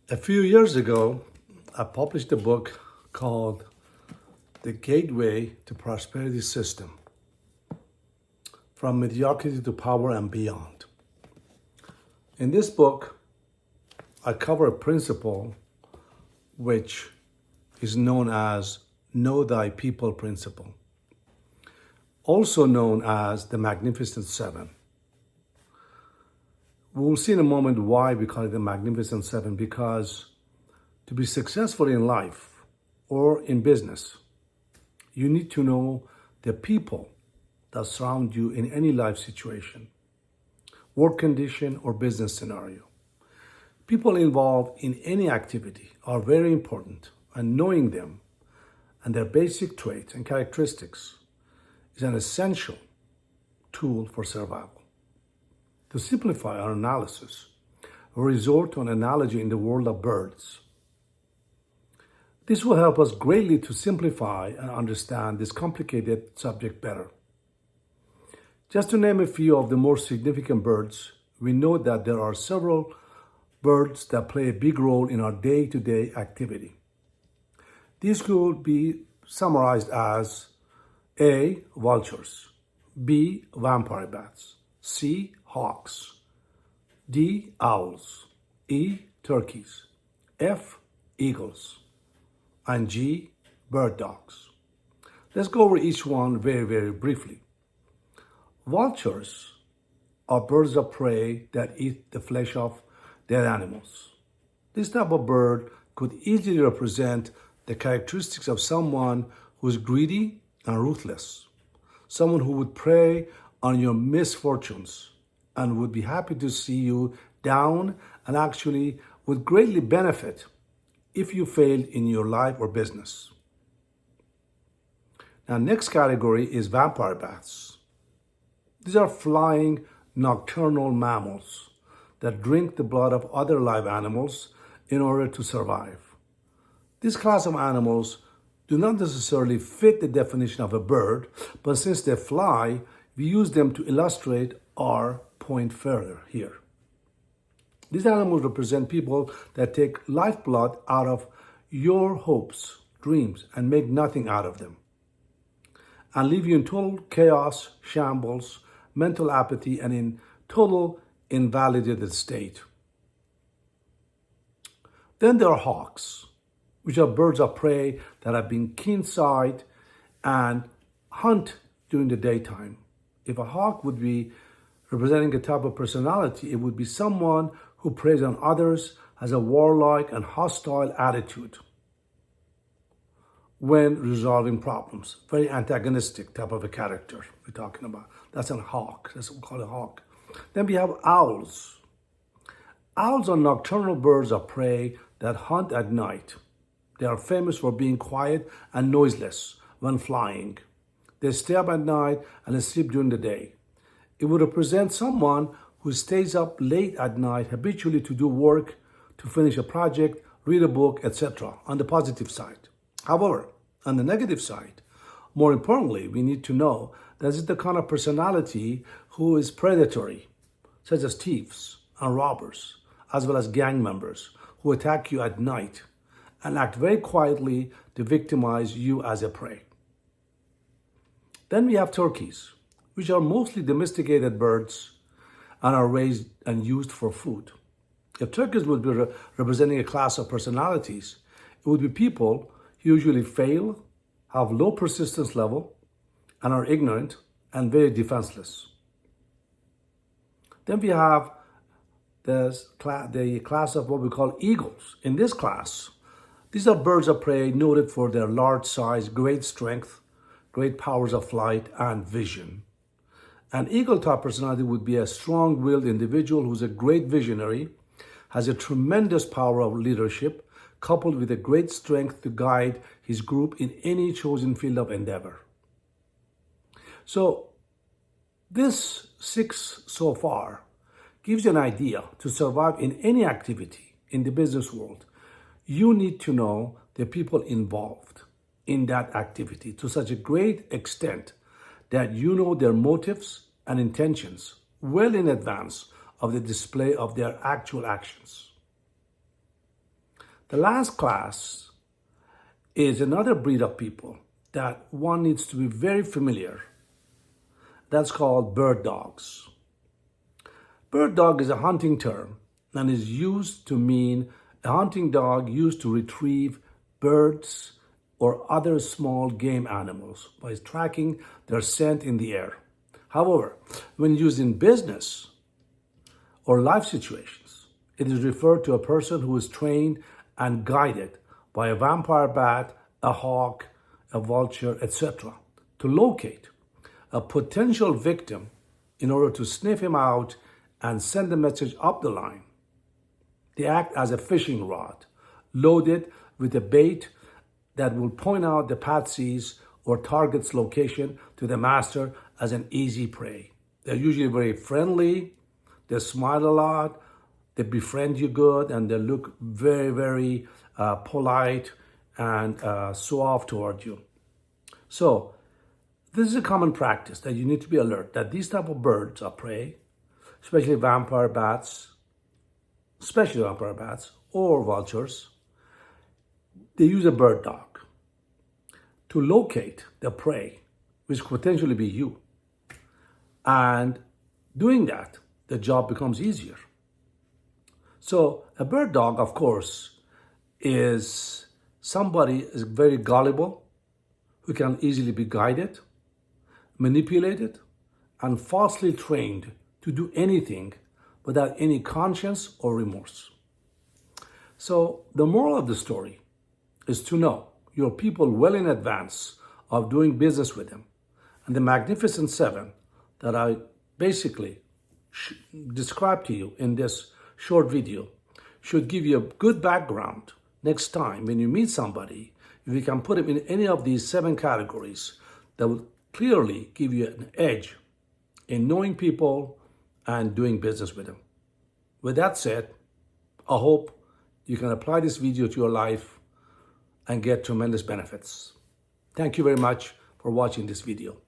A few years ago, I published a book called The Gateway to Prosperity System From Mediocrity to Power and Beyond. In this book, I cover a principle which is known as Know Thy People principle, also known as the Magnificent Seven. We will see in a moment why we call it the Magnificent Seven, because to be successful in life or in business, you need to know the people that surround you in any life situation, work condition, or business scenario. People involved in any activity are very important, and knowing them and their basic traits and characteristics is an essential tool for survival. To simplify our analysis, we resort to an analogy in the world of birds. This will help us greatly to simplify and understand this complicated subject better. Just to name a few of the more significant birds, we know that there are several birds that play a big role in our day-to-day activity. These could be summarized as A. Vultures, B. Vampire bats, C. Hawks, D. Owls, E. Turkeys, F. Eagles, and G. Bird dogs. Let's go over each one very briefly. Vultures are birds of prey that eat the flesh of dead animals. This type of bird could easily represent the characteristics of someone who is greedy and ruthless, someone who would prey on your misfortunes and would be happy to see you down and actually would greatly benefit if you failed in your life or business. Now, next category is vampire bats. These are flying nocturnal mammals that drink the blood of other live animals in order to survive. This class of animals do not necessarily fit the definition of a bird, but since they fly, we use them to illustrate our point further here. These animals represent people that take lifeblood out of your hopes, dreams, and make nothing out of them, and leave you in total chaos, shambles, mental apathy, and in total invalidated state. Then there are hawks, which are birds of prey that have been keen-sighted and hunt during the daytime. If a hawk would be representing a type of personality, it would be someone who preys on others, has a warlike and hostile attitude when resolving problems. Very antagonistic type of a character we're talking about. That's a hawk. That's what we call a hawk. Then we have owls. Owls are nocturnal birds of prey that hunt at night. They are famous for being quiet and noiseless when flying. They stay up at night and sleep during the day. It would represent someone who stays up late at night habitually to do work, to finish a project, read a book, etc. on the positive side. However, on the negative side, more importantly, we need to know that this is the kind of personality who is predatory, such as thieves and robbers, as well as gang members who attack you at night and act very quietly to victimize you as a prey. Then we have turkeys, which are mostly domesticated birds and are raised and used for food. If turkeys would be representing a class of personalities, it would be people who usually fail, have low persistence level, and are ignorant and very defenseless. Then we have the class of what we call eagles. In this class, these are birds of prey noted for their large size, great strength, great powers of flight, and vision. An eagle-type personality would be a strong-willed individual who's a great visionary, has a tremendous power of leadership, coupled with a great strength to guide his group in any chosen field of endeavor. So, this 6 so far gives you an idea to survive in any activity in the business world. You need to know the people involved in that activity to such a great extent that you know their motives and intentions well in advance of the display of their actual actions. The last class is another breed of people that one needs to be very familiar. That's called bird dogs. Bird dog is a hunting term and is used to mean a hunting dog used to retrieve birds or other small game animals by tracking their scent in the air. However, when used in business or life situations, it is referred to a person who is trained and guided by a vampire bat, a hawk, a vulture, etc., to locate a potential victim in order to sniff him out and send the message up the line. They act as a fishing rod, loaded with a bait that will point out the patsies or target's location to the master as an easy prey. They're usually very friendly, they smile a lot, they befriend you good, and they look very, very polite and suave toward you. So this is a common practice that you need to be alert that these type of birds of prey, especially vampire bats or vultures, they use a bird dog to locate the prey, which could potentially be you. And doing that, the job becomes easier. So a bird dog, of course, is somebody is very gullible, who can easily be guided, manipulated, and falsely trained to do anything without any conscience or remorse. So the moral of the story is to know your people well in advance of doing business with them. And the Magnificent Seven that I basically described to you in this short video should give you a good background next time when you meet somebody. If you can put them in any of these 7 categories, that will clearly give you an edge in knowing people and doing business with them. With that said, I hope you can apply this video to your life and get tremendous benefits. Thank you very much for watching this video.